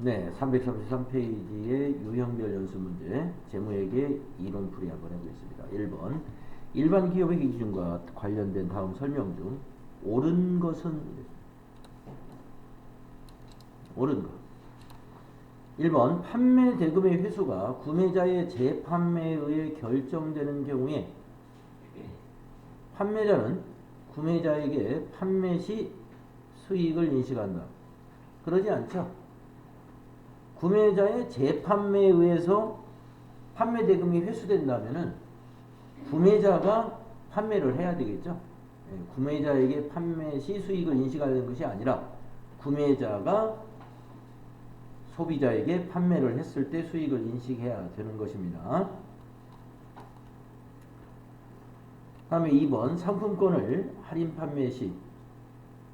네, 333페이지의 유형별 연수 문제, 재무회계 이론 풀이 한번 해보겠습니다. 1번. 일반 기업의 기준과 관련된 다음 설명 중 옳은 것은 옳은 것. 1번. 판매 대금의 회수가 구매자의 재판매에 의해 결정되는 경우에 판매자는 구매자에게 판매 시 수익을 인식한다. 그러지 않죠? 구매자의 재판매에 의해서 판매 대금이 회수된다면은 구매자가 판매를 해야 되겠죠. 구매자에게 판매 시 수익을 인식하는 것이 아니라 구매자가 소비자에게 판매를 했을 때 수익을 인식해야 되는 것입니다. 다음에 2번. 상품권을 할인 판매 시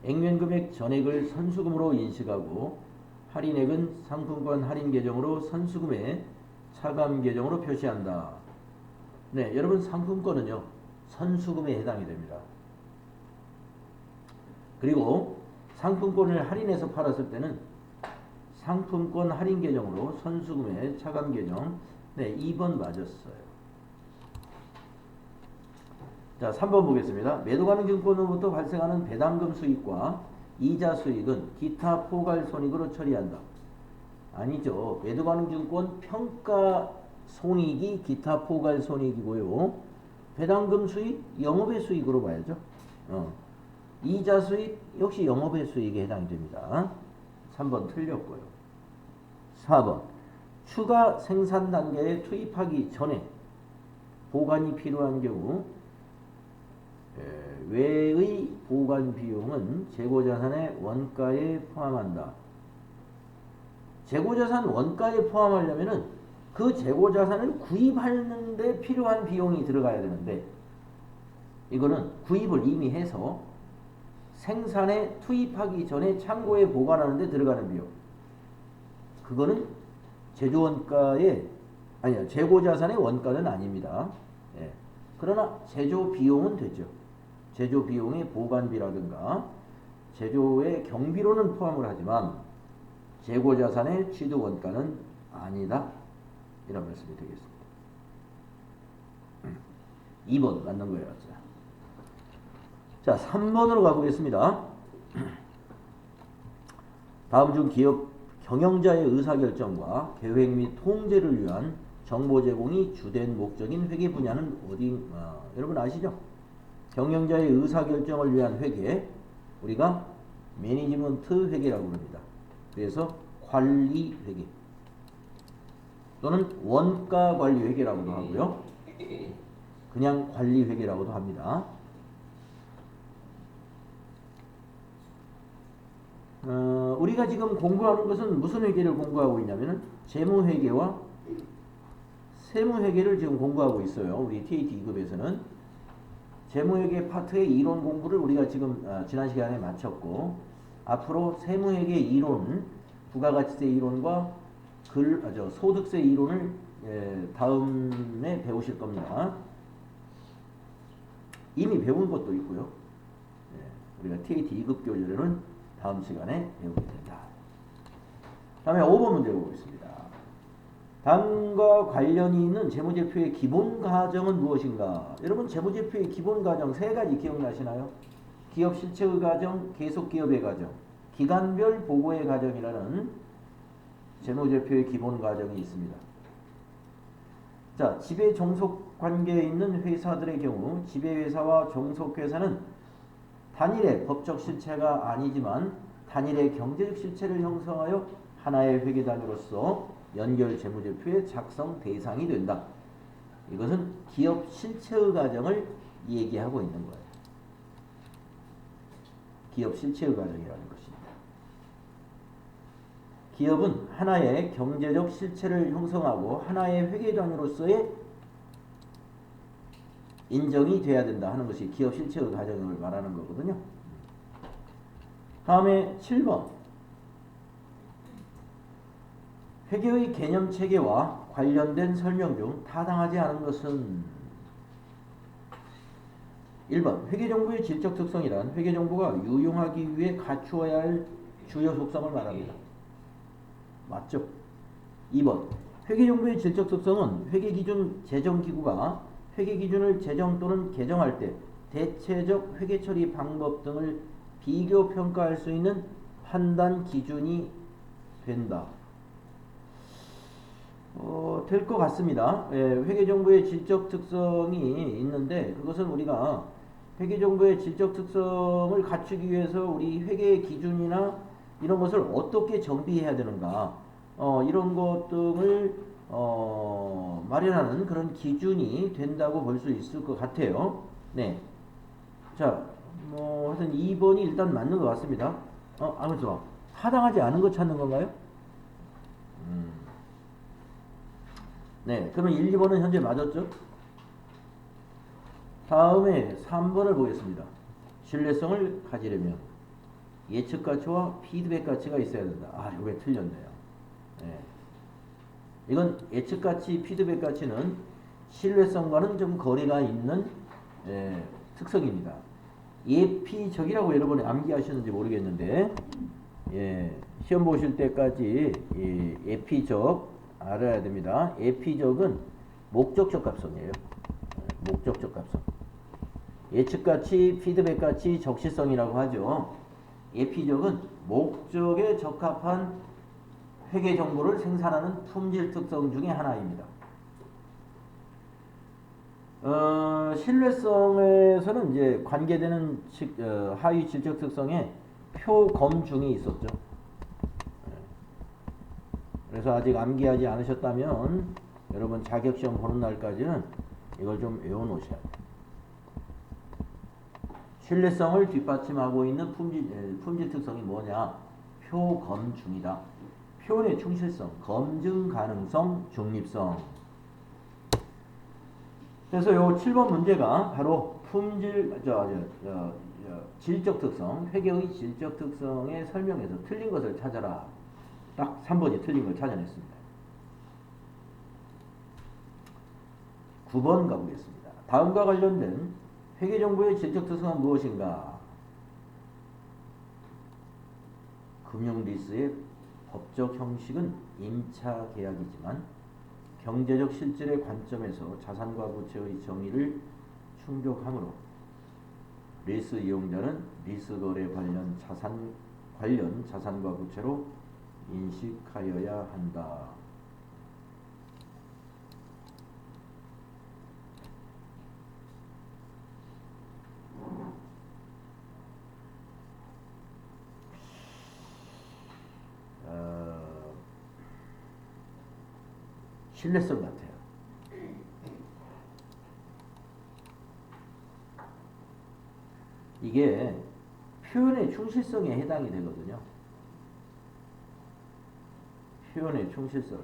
액면금액 전액을 선수금으로 인식하고 할인액은 상품권 할인 계정으로 선수금의 차감 계정으로 표시한다. 네, 여러분 상품권은요 선수금에 해당이 됩니다. 그리고 상품권을 할인해서 팔았을 때는 상품권 할인 계정으로 선수금의 차감 계정. 네, 2번 맞았어요. 자, 3번 보겠습니다. 매도 가능 증권으로부터 발생하는 배당금 수익과 이자 수익은 기타 포괄 손익으로 처리한다. 아니죠. 매도 가능 증권 평가 손익이 기타 포괄 손익이고요. 배당금 수익 영업의 수익으로 봐야죠. 이자 수익 역시 영업의 수익에 해당이 됩니다. 3번 틀렸고요. 4번. 추가 생산 단계에 투입하기 전에 보관이 필요한 경우 외의 보관 비용은 재고자산의 원가에 포함한다. 재고자산 원가에 포함하려면은 그 재고자산을 구입하는데 필요한 비용이 들어가야 되는데 이거는 구입을 이미 해서 생산에 투입하기 전에 창고에 보관하는데 들어가는 비용. 그거는 재고자산의 원가는 아닙니다. 예. 그러나 제조 비용은 되죠. 제조 비용의 보관비라든가 제조의 경비로는 포함을 하지만 재고자산의 취득 원가는 아니다. 이런 말씀이 되겠습니다. 2번 맞는 거예요. 자, 3번으로 가보겠습니다. 다음 중 기업 경영자의 의사결정과 계획 및 통제를 위한 정보 제공이 주된 목적인 회계 분야는 여러분 아시죠? 경영자의 의사결정을 위한 회계, 우리가 매니지먼트 회계라고 합니다. 그래서 관리 회계 또는 원가 관리 회계라고도 하고요. 그냥 관리 회계라고도 합니다. 우리가 지금 공부하는 것은 무슨 회계를 공부하고 있냐면은 재무회계와 세무회계를 지금 공부하고 있어요. 우리 TAT 2급에서는 재무회계 파트의 이론 공부를 우리가 지금 지난 시간에 마쳤고 앞으로 세무회계 이론, 부가가치세 이론과 소득세 이론을 다음에 배우실 겁니다. 이미 배운 것도 있고요. 우리가 TAT 2급 교재로는 다음 시간에 배우게 된다. 다음에 5번 문제 보겠습니다. 다음과 관련이 있는 재무제표의 기본 과정은 무엇인가? 여러분 재무제표의 기본 과정 세 가지 기억나시나요? 기업 실체의 과정, 계속기업의 과정, 기간별 보고의 과정이라는 재무제표의 기본 과정이 있습니다. 자, 지배 종속 관계에 있는 회사들의 경우 지배회사와 종속회사는 단일의 법적 실체가 아니지만 단일의 경제적 실체를 형성하여 하나의 회계단으로서 연결 재무제표의 작성 대상이 된다. 이것은 기업 실체의 과정을 얘기하고 있는 거예요. 기업 실체의 과정이라는 것입니다. 기업은 하나의 경제적 실체를 형성하고 하나의 회계단으로서의 인정이 돼야 된다 하는 것이 기업 실체의 과정을 말하는 거거든요. 다음에 7번. 회계의 개념 체계와 관련된 설명 중 타당하지 않은 것은 1번. 회계정보의 질적 특성이란 회계정보가 유용하기 위해 갖추어야 할 주요 속성을 말합니다. 맞죠? 2번 회계정보의 질적 특성은 회계기준 제정기구가 회계기준을 제정 또는 개정할 때 대체적 회계처리 방법 등을 비교 평가할 수 있는 판단 기준이 된다. 될 것 같습니다. 예, 회계정보의 질적 특성이 있는데 그것은 우리가 회계정보의 질적 특성을 갖추기 위해서 우리 회계 기준이나 이런 것을 어떻게 정비해야 되는가 이런 것 등을 마련하는 그런 기준이 된다고 볼 수 있을 것 같아요. 네. 자, 하여튼 2번이 일단 맞는 것 같습니다. 아무튼 타당하지 않은 거 찾는 건가요? 네, 그러면 1, 2번은 현재 맞았죠? 다음에 3번을 보겠습니다. 신뢰성을 가지려면 예측 가치와 피드백 가치가 있어야 된다. 이게 틀렸네요. 네. 이건 예측 가치, 피드백 가치는 신뢰성과는 좀 거리가 있는 특성입니다. 예피적이라고 여러분이 암기하시는지 모르겠는데 시험 보실 때까지 예피적 알아야 됩니다. 예피적은 목적적 값성이에요. 목적적 값성. 예측가치, 피드백가치, 적시성이라고 하죠. 예피적은 목적에 적합한 회계 정보를 생산하는 품질 특성 중에 하나입니다. 신뢰성에서는 이제 관계되는 하위 질적 특성에 표검중이 있었죠. 그래서 아직 암기하지 않으셨다면 여러분 자격시험 보는 날까지는 이걸 좀 외워놓으셔야 돼요. 신뢰성을 뒷받침하고 있는 품질 특성이 뭐냐? 표검중이다. 표현의 충실성, 검증 가능성, 중립성. 그래서 요 7번 문제가 바로 질적 특성, 회계의 질적 특성의 설명에서 틀린 것을 찾아라. 딱 3번이 틀린 걸 찾아냈습니다. 9번 가보겠습니다. 다음과 관련된 회계정보의 질적 특성은 무엇인가? 금융리스의 법적 형식은 임차 계약이지만 경제적 실질의 관점에서 자산과 부채의 정의를 충족하므로 리스 이용자는 리스 거래 관련 자산과 부채로 인식하여야 한다. 신뢰성 같아요. 이게 표현의 충실성에 해당이 되거든요. 표현의 충실성에.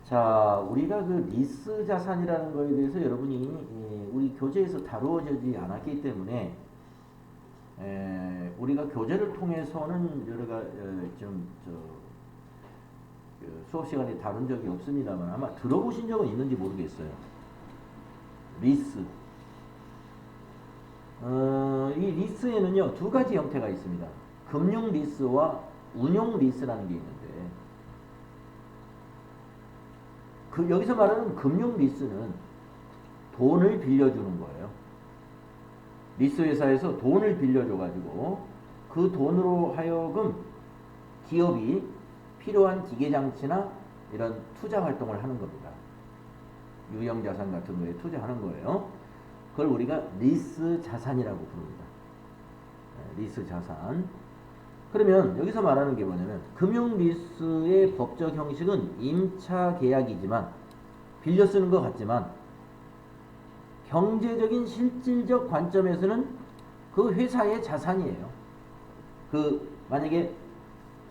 자, 우리가 그 리스 자산이라는 거에 대해서 여러분이 우리 교재에서 다루어지지 않았기 때문에 우리가 교재를 통해서는 여러가 수업 시간에 다룬 적이 없습니다만 아마 들어보신 적은 있는지 모르겠어요. 리스. 이 리스에는요 두 가지 형태가 있습니다. 금융 리스와 운용 리스라는 게 있는데 여기서 말하는 금융 리스는 돈을 빌려주는 거예요. 리스 회사에서 돈을 빌려줘가지고 그 돈으로 하여금 기업이 필요한 기계장치나 이런 투자 활동을 하는 겁니다. 유형자산 같은 거에 투자하는 거예요. 그걸 우리가 리스 자산이라고 부릅니다. 리스 자산. 그러면 여기서 말하는 게 뭐냐면 금융 리스의 법적 형식은 임차 계약이지만 빌려 쓰는 것 같지만 경제적인 실질적 관점에서는 그 회사의 자산이에요. 만약에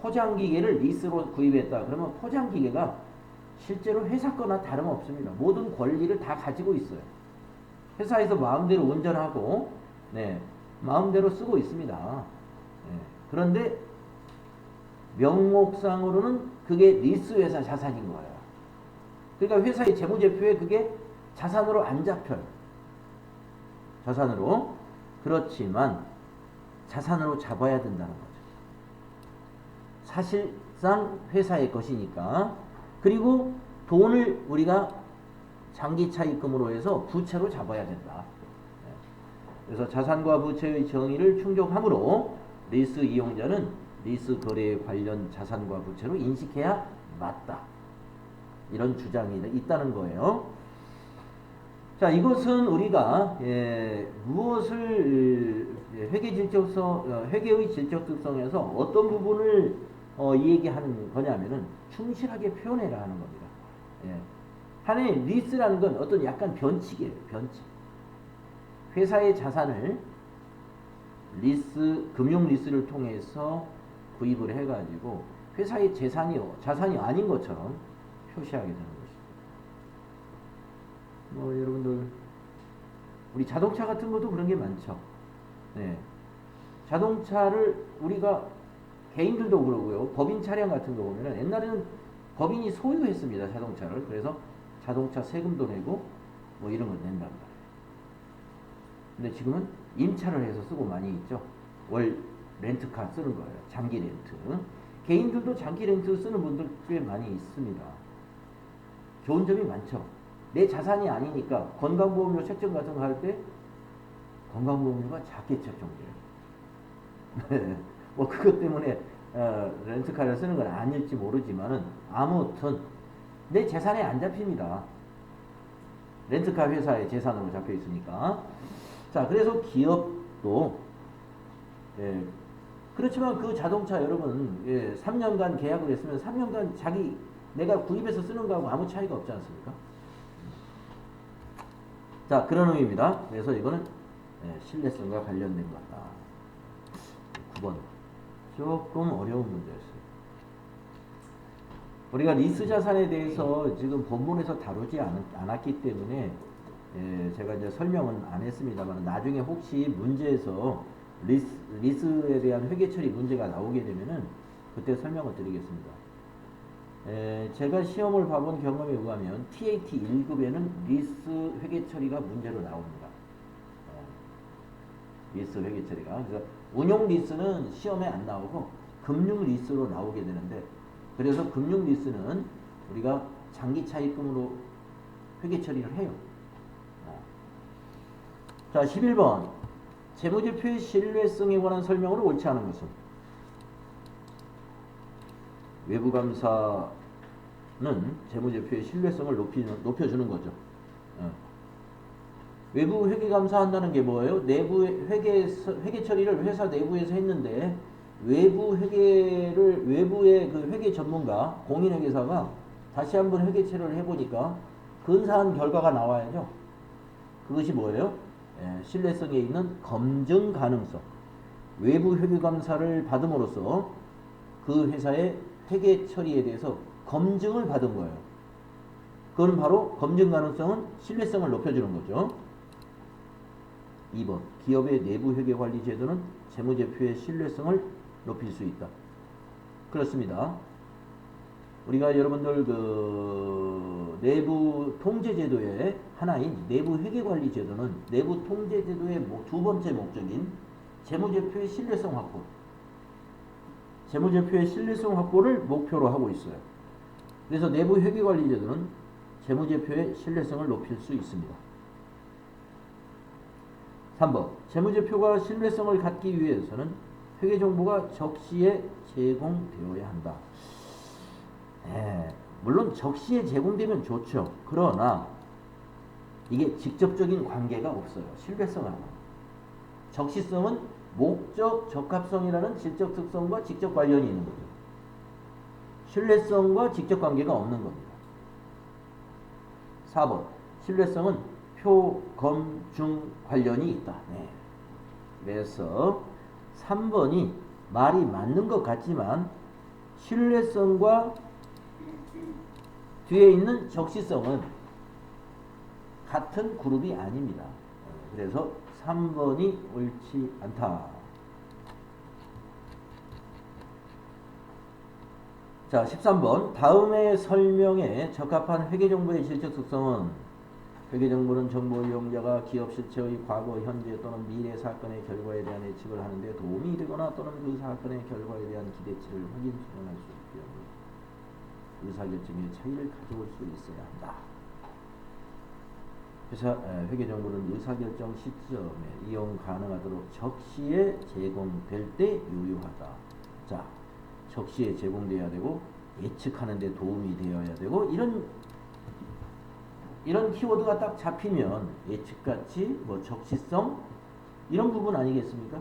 포장기계를 리스로 구입했다. 그러면 포장기계가 실제로 회사 거나 다름없습니다. 모든 권리를 다 가지고 있어요. 회사에서 마음대로 운전하고 마음대로 쓰고 있습니다. 그런데 명목상으로는 그게 리스 회사 자산인 거예요. 그러니까 회사의 재무제표에 그게 자산으로 안 잡혀요. 자산으로. 그렇지만 자산으로 잡아야 된다는 거죠. 사실상 회사의 것이니까. 그리고 돈을 우리가 장기 차입금으로 해서 부채로 잡아야 된다. 그래서 자산과 부채의 정의를 충족하므로 리스 이용자는 리스 거래에 관련 자산과 부채로 인식해야 맞다. 이런 주장이 있다는 거예요. 자, 이것은 우리가 무엇을 회계의 질적 특성에서 어떤 부분을 얘기하는 거냐면은 충실하게 표현해라 하는 겁니다. 하나의 리스라는 건 어떤 약간 변칙이에요. 변칙. 회사의 자산을 금융 리스를 통해서 구입을 해가지고 회사의 자산이 아닌 것처럼 표시하게 되는 것이죠. 여러분들 우리 자동차 같은 것도 그런 게 많죠. 자동차를 우리가 개인들도 그러고요. 법인 차량 같은 거 보면은 옛날에는 법인이 소유했습니다. 자동차를. 그래서 자동차 세금도 내고 이런 거 낸단 말이에요. 근데 지금은 임차를 해서 쓰고 많이 있죠. 월 렌트카 쓰는 거예요. 장기 렌트. 개인들도 장기 렌트 쓰는 분들 꽤 많이 있습니다. 좋은 점이 많죠. 내 자산이 아니니까 건강보험료 책정 같은 거 할 때 건강보험료가 작게 책정돼요. 그것 때문에 렌트카를 쓰는 건 아닐지 모르지만은 아무튼 내 재산에 안 잡힙니다. 렌트카 회사의 재산으로 잡혀 있으니까. 자, 그래서 기업도 그렇지만 그 자동차 여러분 3년간 계약을 했으면 3년간 내가 구입해서 쓰는 거하고 아무 차이가 없지 않습니까? 자, 그런 의미입니다. 그래서 이거는 신뢰성과 관련된 거다. 9번 조금 어려운 문제였어요. 우리가 리스 자산에 대해서 지금 본문에서 다루지 않았기 때문에 제가 이제 설명은 안 했습니다만 나중에 혹시 문제에서 리스에 대한 회계 처리 문제가 나오게 되면은 그때 설명을 드리겠습니다. 제가 시험을 봐본 경험에 의하면 TAT 1급에는 리스 회계 처리가 문제로 나옵니다. 리스 회계 처리가. 그래서 운용 리스는 시험에 안 나오고 금융 리스로 나오게 되는데, 그래서 금융 리스는 우리가 장기 차입금으로 회계 처리를 해요. 자, 11번 재무제표의 신뢰성에 관한 설명으로 옳지 않은 것은 외부감사는 재무제표의 신뢰성을 높여주는 거죠. 외부 회계감사한다는 게 뭐예요? 내부 회계 처리를 회사 내부에서 했는데 외부의 그 회계 전문가 공인회계사가 다시 한번 회계 처리를 해보니까 근사한 결과가 나와야죠. 그것이 뭐예요? 신뢰성에 있는 검증 가능성. 외부 회계감사를 받음으로써 그 회사의 회계 처리에 대해서 검증을 받은 거예요. 그건 바로 검증 가능성은 신뢰성을 높여주는 거죠. 2번 기업의 내부 회계 관리 제도는 재무제표의 신뢰성을 높일 수 있다. 그렇습니다. 우리가 여러분들 그 내부 통제 제도의 하나인 내부 회계 관리 제도는 내부 통제 제도의 두 번째 목적인 재무제표의 신뢰성 확보. 재무제표의 신뢰성 확보를 목표로 하고 있어요. 그래서 내부 회계 관리 제도는 재무제표의 신뢰성을 높일 수 있습니다. 3번 재무제표가 신뢰성을 갖기 위해서는 회계 정보가 적시에 제공되어야 한다. 물론 적시에 제공되면 좋죠. 그러나 이게 직접적인 관계가 없어요. 신뢰성하고. 적시성은 목적 적합성이라는 질적 특성과 직접 관련이 있는 거죠. 신뢰성과 직접 관계가 없는 겁니다. 4번 신뢰성은 표, 검, 중 관련이 있다. 그래서 3번이 말이 맞는 것 같지만 신뢰성과 뒤에 있는 적시성은 같은 그룹이 아닙니다. 그래서 3번이 옳지 않다. 자, 13번 다음의 설명에 적합한 회계정보의 질적 특성은 회계정보는 정보 이용자가 기업 실체의 과거, 현재 또는 미래 사건의 결과에 대한 예측을 하는데 도움이 되거나 또는 그 사건의 결과에 대한 기대치를 확인 수정할 수 있기 때문에 의사결정에 차이를 가져올 수 있어야 한다. 그래서 회계정보는 의사결정 시점에 이용 가능하도록 적시에 제공될 때 유효하다. 자, 적시에 제공돼야 되고 예측하는 데 도움이 되어야 되고 이런 키워드가 딱 잡히면 예측가치, 뭐 적시성 이런 부분 아니겠습니까?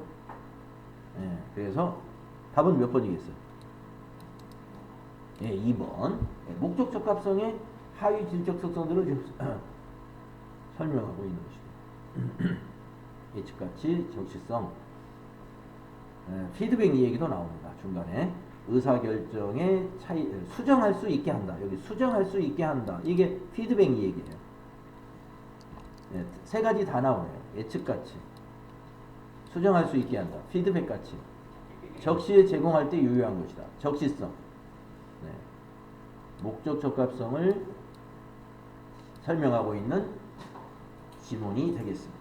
그래서 답은 몇 번이겠어요? 2번. 목적 적합성의 하위 질적 특성들을 지금 설명하고 있는 것입니다. 예측가치, 적시성, 피드백 이 얘기도 나옵니다. 중간에 의사결정의 차이, 수정할 수 있게 한다. 여기 수정할 수 있게 한다. 이게 피드백 이 얘기예요. 세 가지 다 나오네요. 예측가치, 수정할 수 있게 한다. 피드백가치, 적시에 제공할 때 유효한 것이다. 적시성, 목적 적합성을 설명하고 있는 지문이 되겠습니다.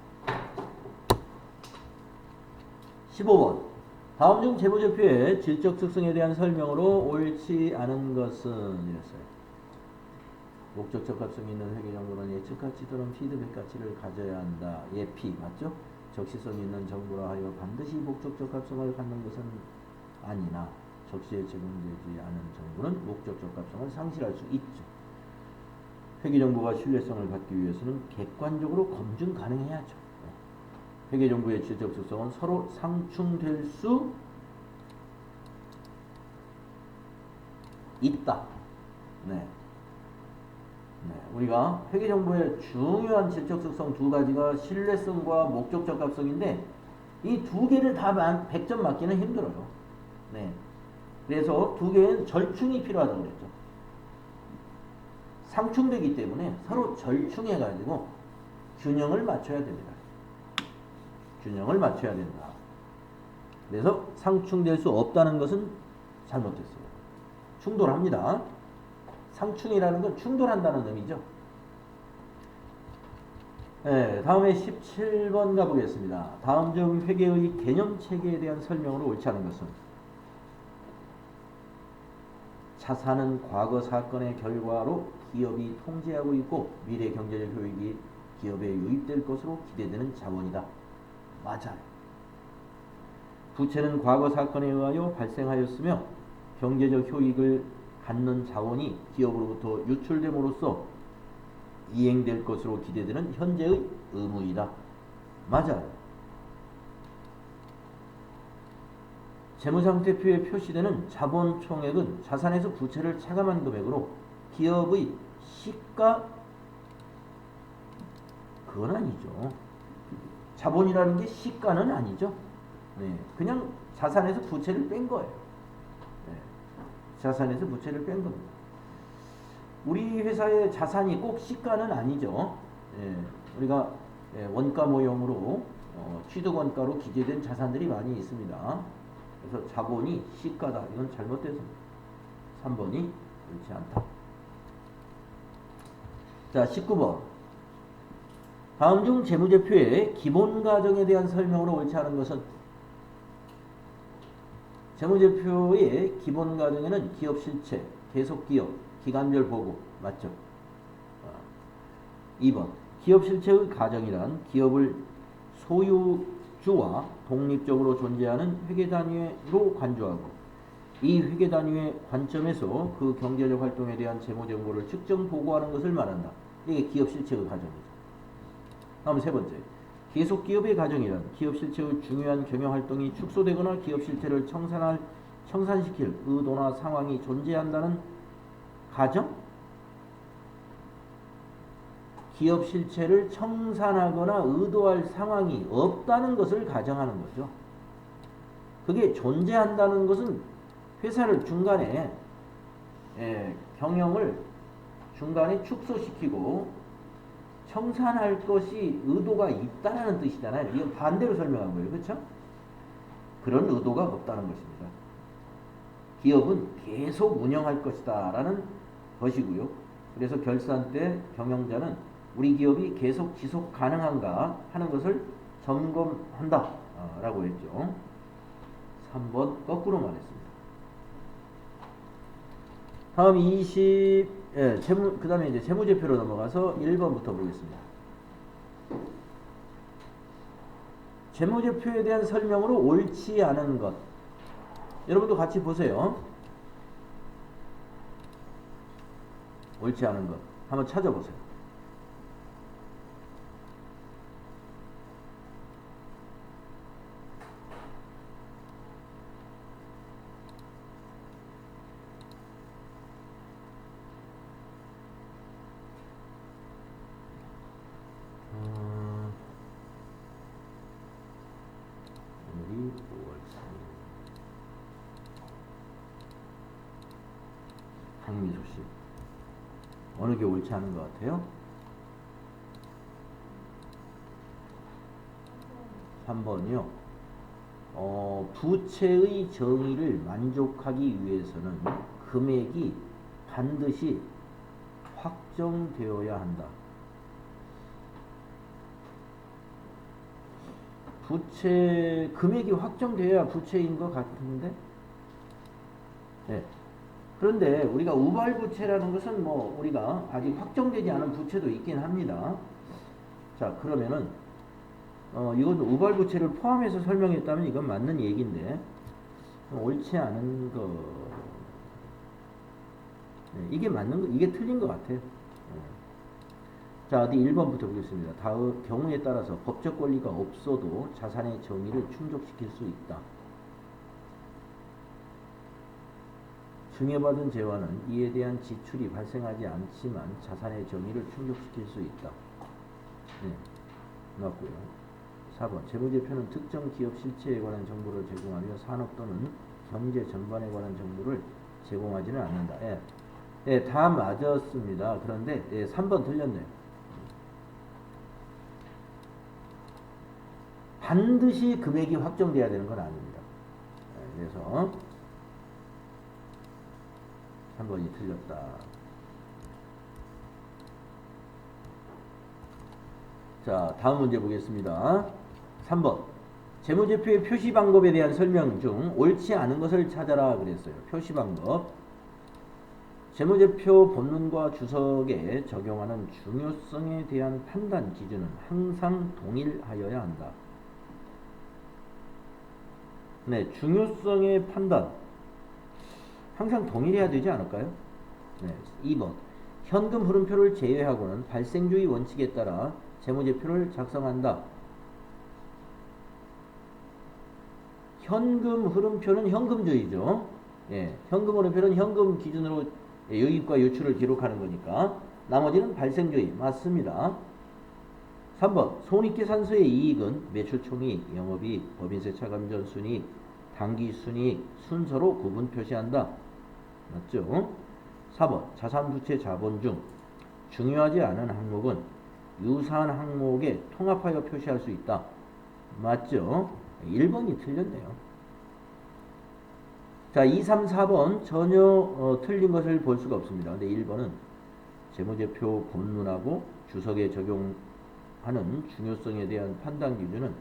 15번. 다음 중 재무제표의 질적 특성에 대한 설명으로 옳지 않은 것은 이랬어요. 목적 적합성이 있는 회계정보는 예측가치 또는 피드백가치를 가져야 한다. 예피 맞죠? 적시성이 있는 정보라 하여 반드시 목적 적합성을 갖는 것은 아니나 적시에 제공되지 않은 정보는 목적 적합성을 상실할 수 있죠. 회계정보가 신뢰성을 받기 위해서는 객관적으로 검증 가능해야죠. 회계정보의 질적 특성은 서로 상충될 수 있다. 우리가 회계정보의 중요한 질적 특성 두 가지가 신뢰성과 목적 적합성인데 이 두 개를 다 100점 맞기는 힘들어요. 그래서 두 개는 절충이 필요하다고 그랬죠. 상충되기 때문에 서로 절충해가지고 균형을 맞춰야 됩니다. 균형을 맞춰야 된다. 그래서 상충될 수 없다는 것은 잘못됐어요. 충돌합니다. 상충이라는 건 충돌한다는 의미죠. 다음에 17번 가보겠습니다. 다음 중 회계의 개념체계에 대한 설명으로 옳지 않은 것은 자산은 과거 사건의 결과로 기업이 통제하고 있고 미래 경제적 효익이 기업에 유입될 것으로 기대되는 자본이다. 맞아요. 부채는 과거 사건에 의하여 발생하였으며 경제적 효익을 갖는 자원이 기업으로부터 유출됨으로써 이행될 것으로 기대되는 현재의 의무이다. 맞아요. 재무상태표에 표시되는 자본 총액은 자산에서 부채를 차감한 금액으로 기업의 시가 그건 아니죠. 자본이라는 게 시가는 아니죠. 그냥 자산에서 부채를 뺀 거예요. 자산에서 부채를 뺀 겁니다. 우리 회사의 자산이 꼭 시가는 아니죠. 우리가 원가 모형으로 취득 원가로 기재된 자산들이 많이 있습니다. 그래서 자본이 시가다. 이건 잘못돼서 3번이 그렇지 않다. 자, 19번. 다음 중 재무제표의 기본 가정에 대한 설명으로 옳지 않은 것은 재무제표의 기본 가정에는 기업 실체, 계속기업, 기간별 보고 맞죠? 2번. 기업 실체의 가정이란 기업을 소유주와 독립적으로 존재하는 회계단위로 간주하고 이 회계단위의 관점에서 그 경제적 활동에 대한 재무정보를 측정 보고하는 것을 말한다. 이게 기업 실체의 가정이죠. 다음 세 번째. 계속기업의 가정이란 기업 실체의 중요한 경영활동이 축소되거나 기업 실체를 청산시킬 의도나 상황이 존재한다는 가정? 기업 실체를 청산하거나 의도할 상황이 없다는 것을 가정하는 거죠. 그게 존재한다는 것은 회사를 중간에 경영을 중간에 축소시키고 청산할 것이 의도가 있다는 뜻이잖아요. 이건 반대로 설명한 거예요. 그렇죠? 그런 의도가 없다는 것입니다. 기업은 계속 운영할 것이다 라는 것이고요. 그래서 결산 때 경영자는 우리 기업이 계속 지속 가능한가 하는 것을 점검한다 라고 했죠. 3번 거꾸로 말했습니다. 다음 그 다음에 이제 재무제표로 넘어가서 1번부터 보겠습니다. 재무제표에 대한 설명으로 옳지 않은 것. 여러분도 같이 보세요. 옳지 않은 것. 한번 찾아보세요. 오늘이 5월 3일. 강미소 씨. 어느 게 옳지 않은 것 같아요? 3번이요. 부채의 정의를 만족하기 위해서는 금액이 반드시 확정되어야 한다. 부채 금액이 확정되어야 부채인 것 같은데, 네. 그런데 우리가 우발부채라는 것은 뭐 우리가 아직 확정되지 않은 부채도 있긴 합니다. 자, 그러면은 이건 우발부채를 포함해서 설명했다면 이건 맞는 얘기인데 옳지 않은 거, 네, 이게 맞는 거, 이게 틀린 것 같아요. 네. 자, 어디 1번부터 보겠습니다. 다음 경우에 따라서 법적 권리가 없어도 자산의 정의를 충족시킬 수 있다. 증여받은 재화는 이에 대한 지출이 발생하지 않지만 자산의 정의를 충족시킬 수 있다. 네, 맞고요. 4번 재무제표는 특정 기업 실체에 관한 정보를 제공하며 산업 또는 경제 전반에 관한 정보를 제공하지는 않는다. 예, 예, 다 맞았습니다. 그런데 3번 틀렸네요. 반드시 금액이 확정돼야 되는 건 아닙니다. 그래서 3번이 틀렸다. 자, 다음 문제 보겠습니다. 3번 재무제표의 표시 방법에 대한 설명 중 옳지 않은 것을 찾아라 그랬어요. 표시 방법. 재무제표 본문과 주석에 적용하는 중요성에 대한 판단 기준은 항상 동일하여야 한다. 네, 중요성의 판단 항상 동일해야 되지 않을까요? 네, 2번 현금 흐름표를 제외하고는 발생주의 원칙에 따라 재무제표를 작성한다. 현금 흐름표는 현금주의죠. 예, 현금 흐름표는 현금 기준으로 유입과 유출을 기록하는 거니까 나머지는 발생주의 맞습니다. 3번 손익계산서의 이익은 매출총이익, 영업이익, 법인세 차감전 순이익, 당기순이익 순서로 구분 표시한다. 맞죠? 4번 자산부채 자본 중 중요하지 않은 항목은 유사한 항목에 통합하여 표시할 수 있다. 맞죠? 1번이 틀렸네요. 자, 2, 3, 4번 전혀 틀린 것을 볼 수가 없습니다. 근데 1번은 재무제표 본문하고 주석에 적용하는 중요성에 대한 판단 기준은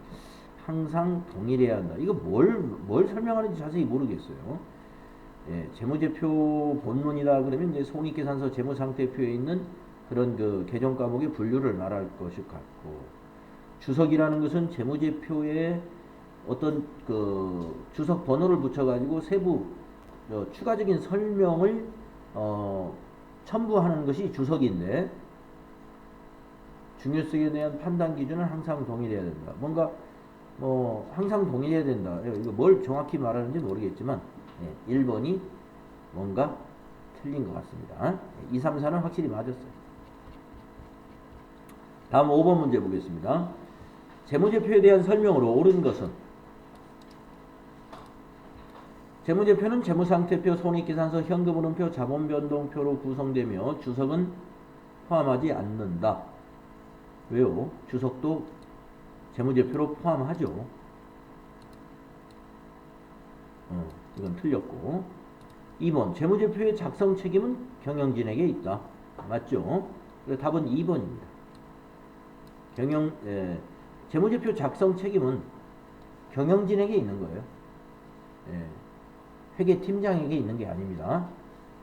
항상 동일해야 한다. 이거 뭘 설명하는지 자세히 모르겠어요. 예, 재무제표 본문이다 그러면 이제 손익계산서 재무상태표에 있는 그런 그 계정 과목의 분류를 말할 것일 같고, 주석이라는 것은 재무제표에 어떤 그 주석 번호를 붙여가지고 세부 추가적인 설명을 첨부하는 것이 주석인데, 중요성에 대한 판단 기준은 항상 동일해야 된다. 뭔가 항상 동일해야 된다. 이거 뭘 정확히 말하는지 모르겠지만 1번이 뭔가 틀린 것 같습니다. 2, 3, 4는 확실히 맞았어요. 다음 5번 문제 보겠습니다. 재무제표에 대한 설명으로 옳은 것은 재무제표는 재무상태표, 손익계산서, 현금흐름표, 자본변동표로 구성되며 주석은 포함하지 않는다. 왜요? 주석도 재무제표로 포함하죠. 이건 틀렸고. 2번 재무제표의 작성 책임은 경영진에게 있다. 맞죠? 그래서 답은 2번입니다. 재무제표 작성 책임은 경영진에게 있는 거예요. 예, 회계팀장에게 있는 게 아닙니다.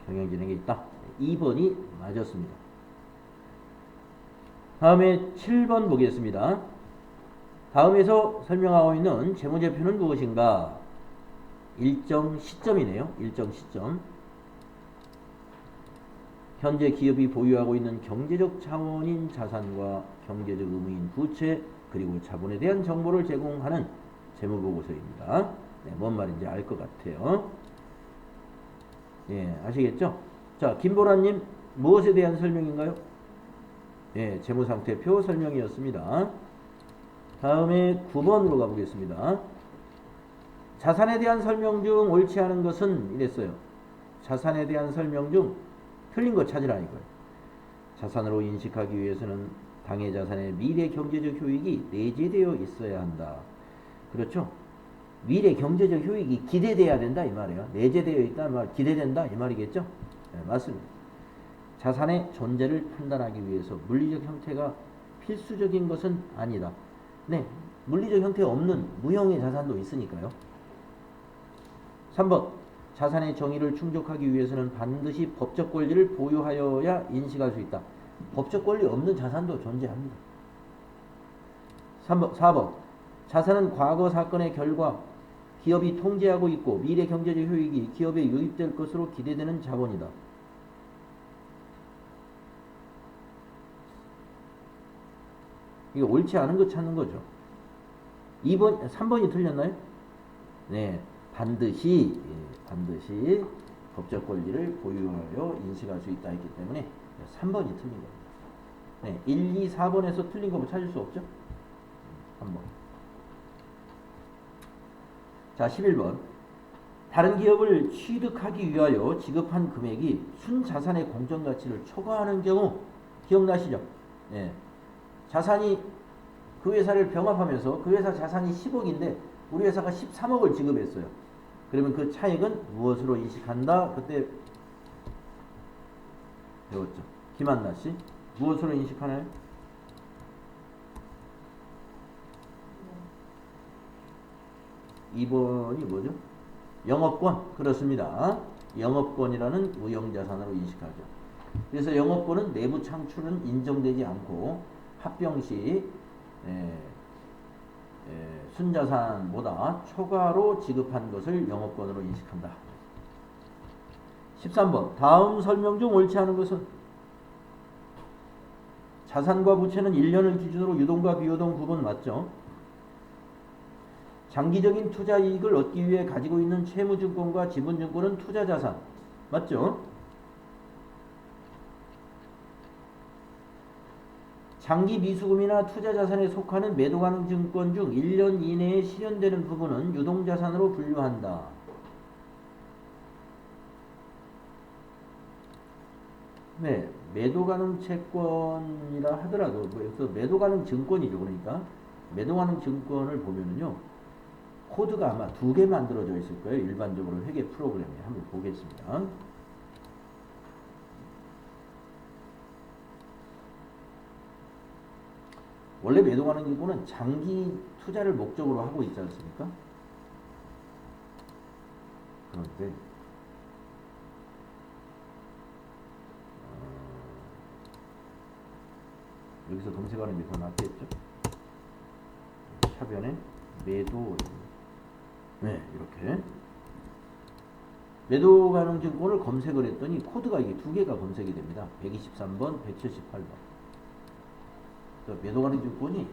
경영진에게 있다. 2번이 맞았습니다. 다음에 7번 보겠습니다. 다음에서 설명하고 있는 재무제표는 무엇인가? 일정 시점이네요. 일정 시점. 현재 기업이 보유하고 있는 경제적 자원인 자산과 경제적 의무인 부채 그리고 자본에 대한 정보를 제공하는 재무보고서입니다. 네, 뭔 말인지 알 것 같아요. 예, 아시겠죠? 자, 김보라님 무엇에 대한 설명인가요? 예, 재무상태표 설명이었습니다. 다음에 9번으로 가보겠습니다. 자산에 대한 설명 중 옳지 않은 것은 이랬어요. 자산에 대한 설명 중 틀린 거 찾으라니까요. 자산으로 인식하기 위해서는 당해 자산의 미래 경제적 효익이 내재되어 있어야 한다. 그렇죠? 미래 경제적 효익이 기대돼야 된다 이 말이에요. 내재되어 있다는 말, 기대된다 이 말이겠죠? 네, 맞습니다. 자산의 존재를 판단하기 위해서 물리적 형태가 필수적인 것은 아니다. 네, 물리적 형태 없는 무형의 자산도 있으니까요. 3번 자산의 정의를 충족하기 위해서는 반드시 법적 권리를 보유하여야 인식할 수 있다. 법적 권리 없는 자산도 존재합니다. 4번 자산은 과거 사건의 결과 기업이 통제하고 있고 미래 경제적 효익이 기업에 유입될 것으로 기대되는 자본이다. 이게 옳지 않은 거 찾는 거죠. 3번이 틀렸나요? 네, 반드시 법적 권리를 보유하여 인식할 수 있다 했기 때문에 3번이 틀린 겁니다. 네, 1, 2, 4번에서 틀린 거 찾을 수 없죠? 3번. 자, 11번. 다른 기업을 취득하기 위하여 지급한 금액이 순자산의 공정가치를 초과하는 경우 기억나시죠? 네. 자산이 그 회사를 병합하면서 그 회사 자산이 10억인데 우리 회사가 13억을 지급했어요. 그러면 그 차익은 무엇으로 인식한다? 그때 배웠죠. 김한나 씨. 무엇으로 인식하나요? 네. 2번이 뭐죠? 영업권. 그렇습니다. 영업권이라는 무형자산으로 인식하죠. 그래서 영업권은 내부 창출은 인정되지 않고 합병 시 순자산보다 초과로 지급한 것을 영업권으로 인식한다. 13번 다음 설명 중 옳지 않은 것은 자산과 부채는 1년을 기준으로 유동과 비유동 구분 맞죠? 장기적인 투자 이익을 얻기 위해 가지고 있는 채무증권과 지분증권은 투자자산 맞죠? 장기 미수금이나 투자자산에 속하는 매도가능 증권 중 1년 이내에 실현되는 부분은 유동자산으로 분류한다. 네, 매도가능 채권이라 하더라도 여기서 매도가능 증권이죠. 그러니까 매도가능 증권을 보면은요 코드가 아마 2개 만들어져 있을 거예요. 일반적으로 회계 프로그램에 한번 보겠습니다. 원래 매도가능 증권은 장기 투자를 목적으로 하고 있지 않습니까? 그런데 여기서 검색하는 게 더 낫겠죠? 차변에 매도 네 이렇게 매도 가능 증권을 검색을 했더니 코드가 이게 2개가 검색이 됩니다. 123번, 178번. 매도 가능 증권이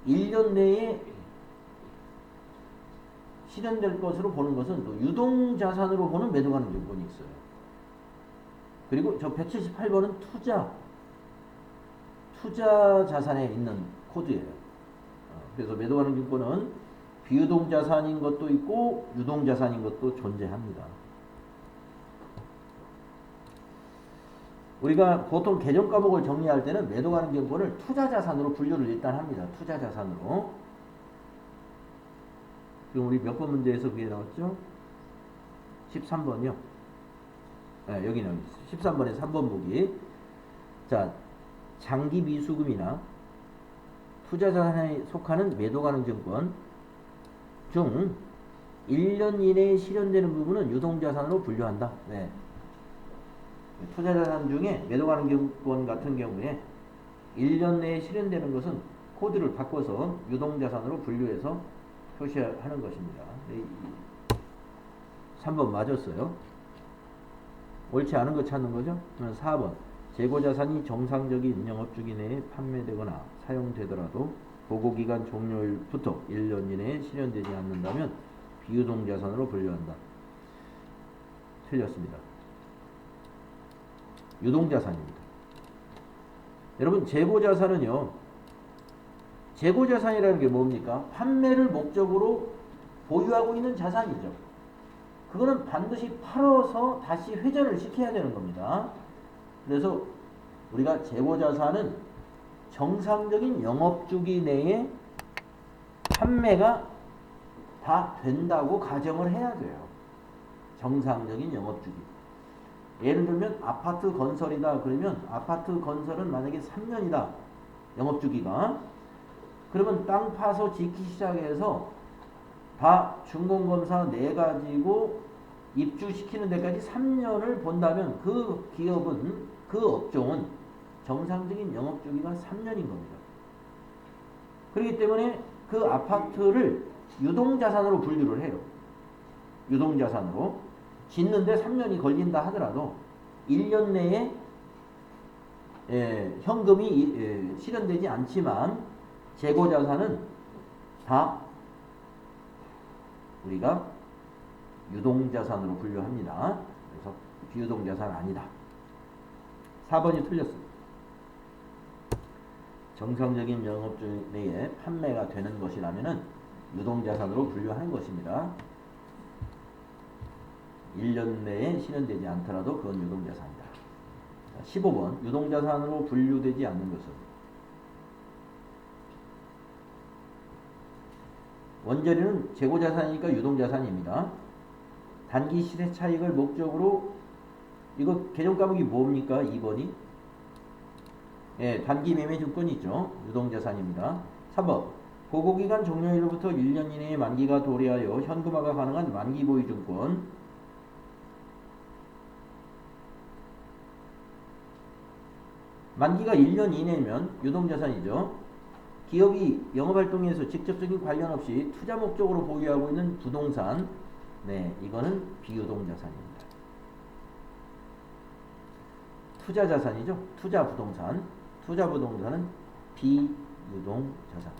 1년 내에 실현될 것으로 보는 것은 또 유동자산으로 보는 매도 가능 증권이 있어요. 그리고 저 178번은 투자 자산에 있는 코드예요. 그래서 매도 가능 증권은 비유동자산인 것도 있고 유동자산인 것도 존재합니다. 우리가 보통 개정 과목을 정리할 때는 매도 가능 증권을 투자자산으로 분류를 일단 합니다. 투자자산으로. 지금 우리 몇 번 문제에서 그게 나왔죠? 13번이요. 네, 여기는 13번에 3번 보기. 자, 장기 미수금이나 투자자산에 속하는 매도가능증권 중 1년 이내에 실현되는 부분은 유동자산으로 분류한다. 네. 투자자산 중에 매도가능증권 같은 경우에 1년 내에 실현되는 것은 코드를 바꿔서 유동자산으로 분류해서 표시하는 것입니다. 네. 3번 맞았어요. 옳지 않은 거 찾는 거죠. 4번 재고자산이 정상적인 영업주기 내에 판매되거나 사용되더라도 보고기간 종료일부터 1년 이내에 실현되지 않는다면 비유동자산으로 분류한다. 틀렸습니다. 유동자산입니다. 여러분 재고자산은요, 재고자산이라는 게 뭡니까? 판매를 목적으로 보유하고 있는 자산이죠. 그거는 반드시 팔아서 다시 회전을 시켜야 되는 겁니다. 그래서 우리가 재고자산은 정상적인 영업주기 내에 판매가 다 된다고 가정을 해야 돼요. 정상적인 영업주기. 예를 들면 아파트 건설이다 그러면 아파트 건설은 만약에 3년이다. 영업주기가. 그러면 땅 파서 짓기 시작해서 다 준공검사 내가지고 입주시키는 데까지 3년을 본다면 그 기업은, 그 업종은 정상적인 영업주기가 3년인 겁니다. 그렇기 때문에 그 아파트를 유동자산으로 분류를 해요. 유동자산으로. 짓는데 3년이 걸린다 하더라도 1년 내에 현금이 실현되지 않지만 재고자산은 다 우리가 유동자산으로 분류합니다. 그래서 비유동자산 아니다. 4번이 틀렸습니다. 정상적인 영업주기 내에 판매가 되는 것이라면 유동자산으로 분류하는 것입니다. 1년 내에 실현되지 않더라도 그건 유동자산이다. 15번 유동자산으로 분류되지 않는 것은 원자료는 재고자산이니까 유동자산입니다. 단기 시세 차익을 목적으로 이거 개정 과목이 뭡니까? 2번이 예, 단기 매매 증권이 있죠. 유동자산입니다. 3번 보고기간 종료일로부터 1년 이내에 만기가 도래하여 현금화가 가능한 만기 보유 증권 만기가 1년 이내면 유동자산이죠. 기업이 영업활동에서 직접적인 관련 없이 투자 목적으로 보유하고 있는 부동산, 네, 이거는 비유동자산입니다. 투자자산이죠. 투자부동산. 투자부동산은 비유동자산.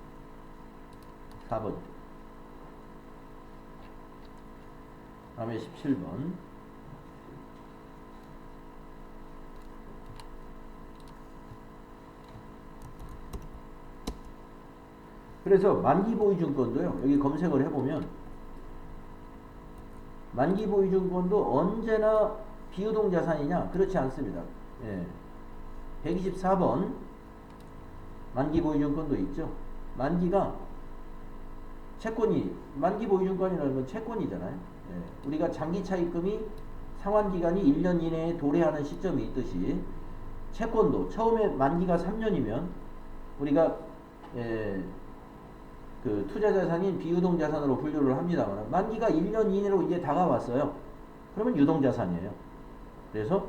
4번. 다음에 17번. 그래서 만기보유증권도요. 여기 검색을 해보면 만기보유증권도 언제나 비유동자산이냐? 그렇지 않습니다. 예. 124번 만기보유증권도 있죠. 만기가 채권이 만기보유증권이라는 건 채권이잖아요. 예. 우리가 장기차입금이 상환기간이 1년 이내에 도래하는 시점이 있듯이 채권도 처음에 만기가 3년이면 우리가 그 투자자산인 비유동자산으로 분류를 합니다만 만기가 1년 이내로 이제 다가왔어요. 그러면 유동자산이에요. 그래서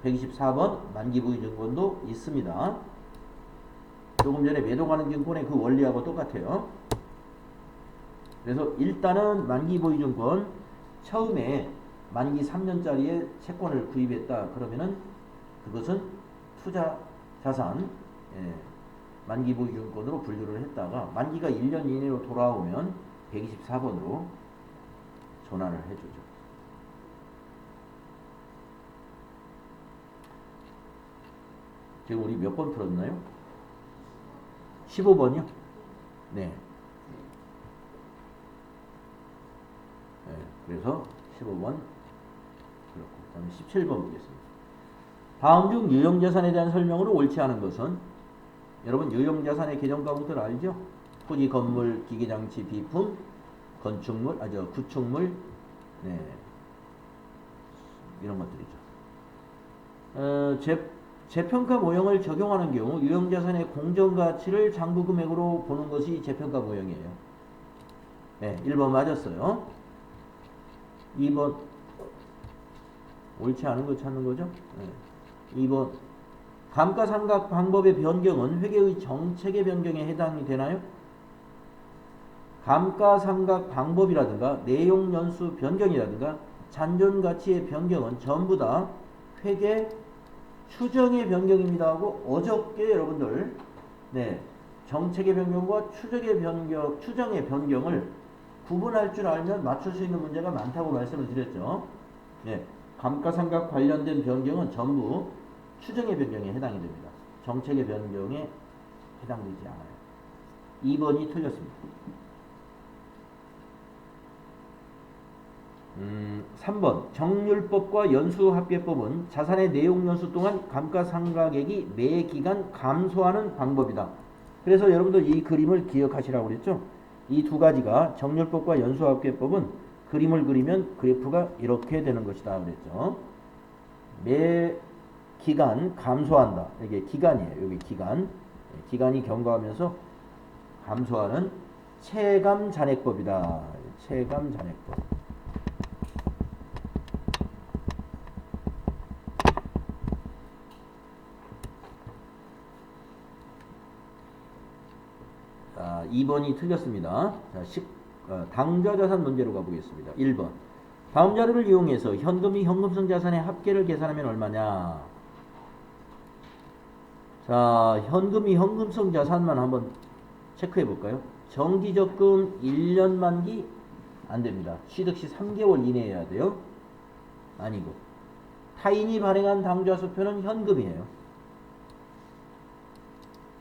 124번 만기보유증권도 있습니다. 조금 전에 매도가능증권의 그 원리하고 똑같아요. 그래서 일단은 만기보유증권 처음에 만기 3년짜리의 채권을 구입했다 그러면은 그것은 투자자산 만기보유증권으로 분류를 했다가 만기가 1년 이내로 돌아오면 124번으로 전환을 해주죠. 지금 우리 몇 번 풀었나요? 15번이요? 네. 그래서 15번 그렇고 그다음에 17번 보겠습니다. 다음 중 유형자산에 대한 설명으로 옳지 않은 것은 여러분 유형자산의 개정 과목들 알죠? 토지, 건물, 기계장치, 비품, 건축물, 구축물, 네, 이런 것들이죠. 재평가 모형을 적용하는 경우 유형자산의 공정가치를 장부금액으로 보는 것이 재평가 모형이에요. 네, 1번 맞았어요. 2번 옳지 않은 거 찾는 거죠? 네. 2번 감가상각 방법의 변경은 회계의 정책의 변경에 해당이 되나요? 감가상각 방법이라든가 내용 연수 변경이라든가 잔존가치의 변경은 전부 다 회계 추정의 변경입니다 하고 어저께 여러분들 정책의 변경과 추정의 변경을 구분할 줄 알면 맞출 수 있는 문제가 많다고 말씀을 드렸죠. 감가상각 관련된 변경은 전부 추정의 변경에 해당이 됩니다. 정책의 변경에 해당되지 않아요. 2번이 틀렸습니다. 3번 정률법과 연수합계법은 자산의 내용 연수 동안 감가상각액이 매 기간 감소하는 방법이다. 그래서 여러분들 이 그림을 기억하시라고 그랬죠. 이 두 가지가 정률법과 연수합계법은 그림을 그리면 그래프가 이렇게 되는 것이다 그랬죠. 매 기간 감소한다. 이게 기간이에요. 여기 기간이 경과하면서 감소하는 체감잔액법이다. 체감잔액법. 자, 2번이 틀렸습니다. 자, 당좌자산 문제로 가보겠습니다. 1번 다음 자료를 이용해서 현금이 현금성 자산의 합계를 계산하면 얼마냐. 자, 현금이 현금성 자산만 한번 체크해 볼까요? 정기적금 1년 만기 안됩니다. 취득시 3개월 이내에 해야 돼요. 아니고 타인이 발행한 당좌수표는 현금이에요.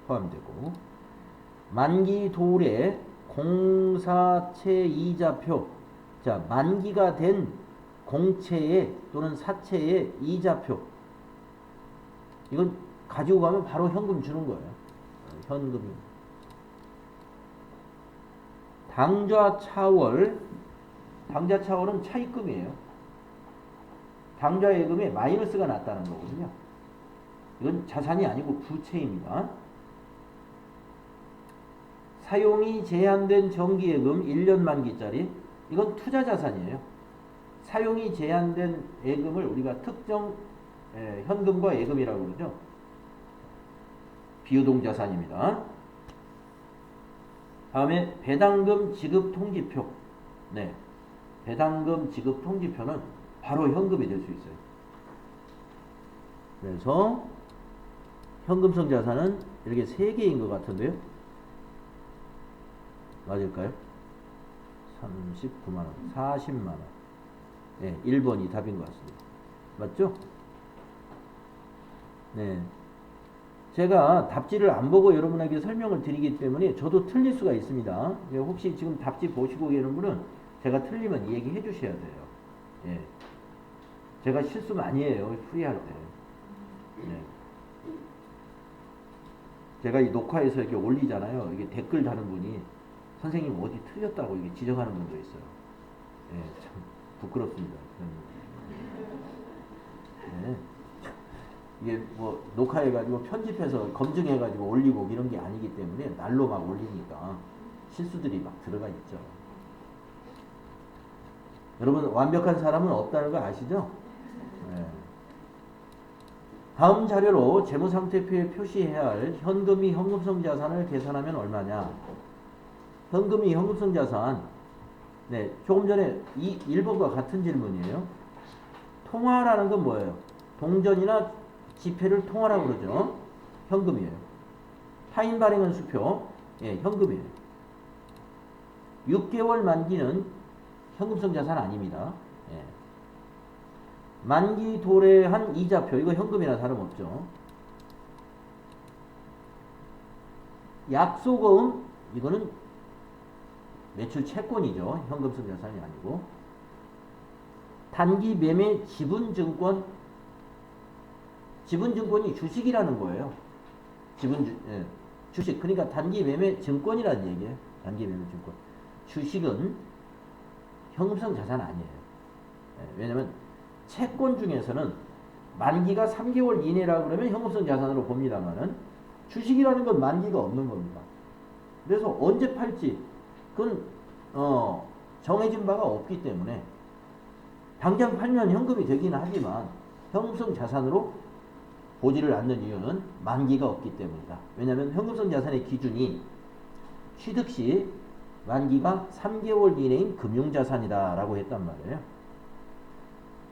포함되고 만기 도래 공사채 이자표. 자, 만기가 된 공채의 또는 사채의 이자표. 이건 가지고 가면 바로 현금 주는 거예요. 현금이. 당좌차월. 당좌차월은 차입금이에요. 당좌예금에 마이너스가 났다는 거거든요. 이건 자산이 아니고 부채입니다. 사용이 제한된 정기예금 1년 만기짜리. 이건 투자자산이에요. 사용이 제한된 예금을 우리가 특정 현금과 예금이라고 그러죠. 비유동자산입니다. 다음에 배당금 지급 통지표. 배당금 지급 통지표는 바로 현금이 될 수 있어요. 그래서 현금성 자산은 이렇게 3개인 것 같은데요. 맞을까요? 39만원, 40만원. 1번이 답인 것 같습니다. 맞죠? 제가 답지를 안 보고 여러분에게 설명을 드리기 때문에 저도 틀릴 수가 있습니다. 혹시 지금 답지 보시고 계시는 분은 제가 틀리면 얘기해 주셔야 돼요. 제가 실수 많이 해요. 풀이할 때. 제가 이 녹화해서 이렇게 올리잖아요. 이게 댓글 다는 분이 선생님 어디 틀렸다고 이게 지적하는 분도 있어요. 참 부끄럽습니다. 이게 뭐 녹화해가지고 편집해서 검증해가지고 올리고 이런 게 아니기 때문에 날로 막 올리니까 실수들이 막 들어가 있죠. 여러분 완벽한 사람은 없다는 거 아시죠? 다음 자료로 재무상태표에 표시해야 할 현금이 현금성 자산을 계산하면 얼마냐. 현금이 현금성 자산. 조금 전에 이 1번과 같은 질문이에요. 통화라는 건 뭐예요? 동전이나 지폐를 통화라고 그러죠. 현금이에요. 타인 발행은 수표. 현금이에요. 6개월 만기는 현금성 자산 아닙니다. 만기 도래한 이자표. 이거 현금이나 다름없죠. 약소금. 이거는 매출 채권이죠. 현금성 자산이 아니고. 단기 매매 지분증권. 지분증권이 주식이라는 거예요. 주식. 그러니까 단기 매매 증권이라는 얘기예요. 단기 매매 증권. 주식은 현금성 자산 아니에요. 왜냐면 채권 중에서는 만기가 3개월 이내라 그러면 현금성 자산으로 봅니다만은 주식이라는 건 만기가 없는 겁니다. 그래서 언제 팔지 그건 정해진 바가 없기 때문에 당장 팔면 현금이 되긴 하지만 현금성 자산으로 보지를 않는 이유는 만기가 없기 때문이다. 왜냐하면 현금성 자산의 기준이 취득 시 만기가 3개월 이내인 금융자산이다 라고 했단 말이에요.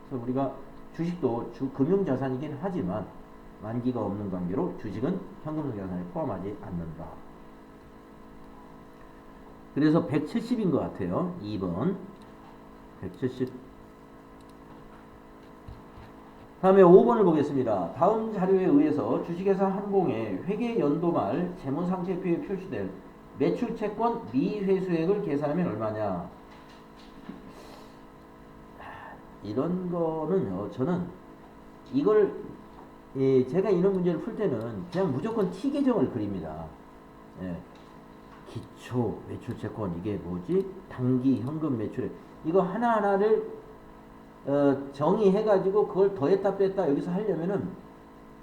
그래서 우리가 주식도 금융자산이긴 하지만 만기가 없는 관계로 주식은 현금성 자산에 포함하지 않는다. 그래서 170인 것 같아요. 2번 170. 다음에 5번을 보겠습니다. 다음 자료에 의해서 주식회사 한공의 회계 연도 말 재무상태표에 표시될 매출채권 미회수액을 계산하면 얼마냐. 이런 거는요, 저는 이걸 제가 이런 문제를 풀 때는 그냥 무조건 T 계정을 그립니다. 예. 기초 매출채권 이게 뭐지? 단기 현금 매출액 이거 하나하나를 정의해가지고 그걸 더했다 뺐다 여기서 하려면은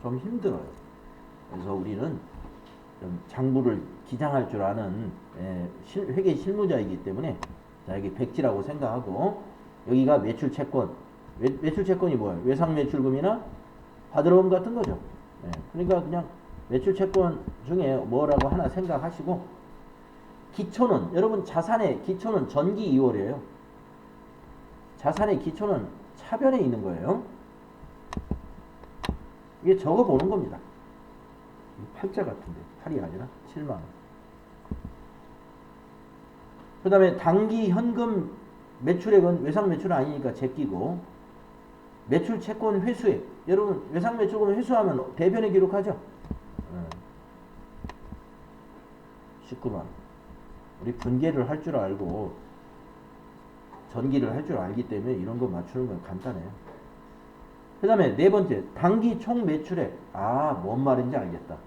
좀 힘들어요. 그래서 우리는 좀 장부를 기장할 줄 아는 회계 실무자이기 때문에 자 여기 백지라고 생각하고 여기가 매출채권 매출채권이 뭐예요? 외상매출금이나 받으러옴 같은 거죠. 그러니까 그냥 매출채권 중에 뭐라고 하나 생각하시고 기초는 여러분 자산의 기초는 전기 2월이에요. 자산의 기초는 차변에 있는 거예요. 이게 적어 보는 겁니다. 팔자 같은데 8이 아니라 7만원. 그 다음에 단기 현금 매출액은 외상매출은 아니니까 제끼고 매출 채권 회수액 여러분 외상매출금 회수하면 대변에 기록하죠. 19만 우리 분계를 할 줄 알고 전기를 할 줄 알기 때문에 이런 거 맞추는 건 간단해요. 그 다음에 네 번째 단기 총 매출액 뭔 말인지 알겠다.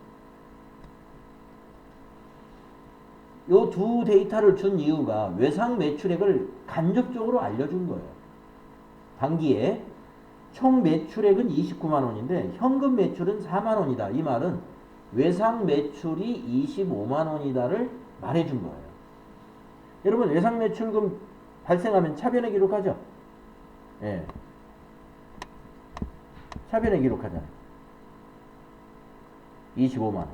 요 두 데이터를 준 이유가 외상 매출액을 간접적으로 알려준 거예요. 단기에 총 매출액은 29만원인데 현금 매출은 4만원이다. 이 말은 외상 매출이 25만원이다를 말해준 거예요. 여러분 외상 매출금 발생하면 차변에 기록하죠? 예. 차변에 기록하잖아요. 25만원.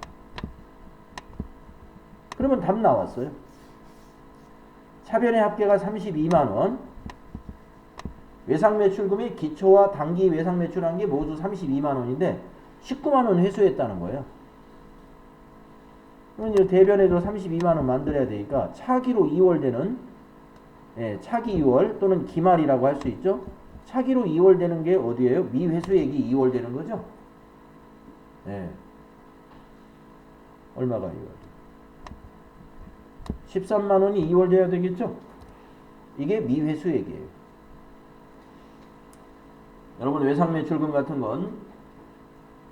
그러면 답 나왔어요. 차변의 합계가 32만원. 외상매출금이 기초와 단기 외상매출한 게 모두 32만원인데 19만원 회수했다는 거예요. 그러면 이제 대변에도 32만원 만들어야 되니까 차기로 2월되는 차기 2월 또는 기말이라고 할 수 있죠. 차기로 2월 되는 게 어디예요? 미회수액이 2월 되는 거죠. 얼마가 2월? 13만원이 2월 돼야 되겠죠? 이게 미회수액이에요. 여러분 외상매출금 같은 건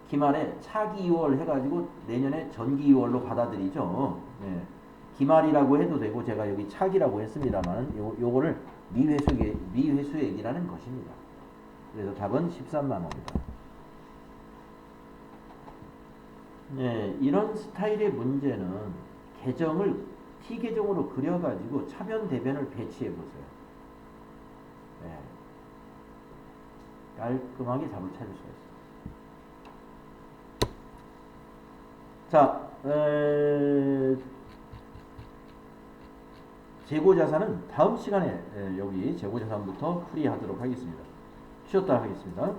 기말에 차기 2월 해가지고 내년에 전기 2월로 받아들이죠. 기말이라고 해도 되고 제가 여기 차기라고 했습니다만 요거를 미회수액이라는 것입니다. 그래서 답은 13만원입니다. 이런 스타일의 문제는 계정을 T 계정으로 그려가지고 차변 대변을 배치해 보세요. 깔끔하게 답을 찾을 수가 있어요. 자, 재고자산은 다음 시간에 여기 재고자산부터 풀이하도록 하겠습니다. 쉬었다 하겠습니다.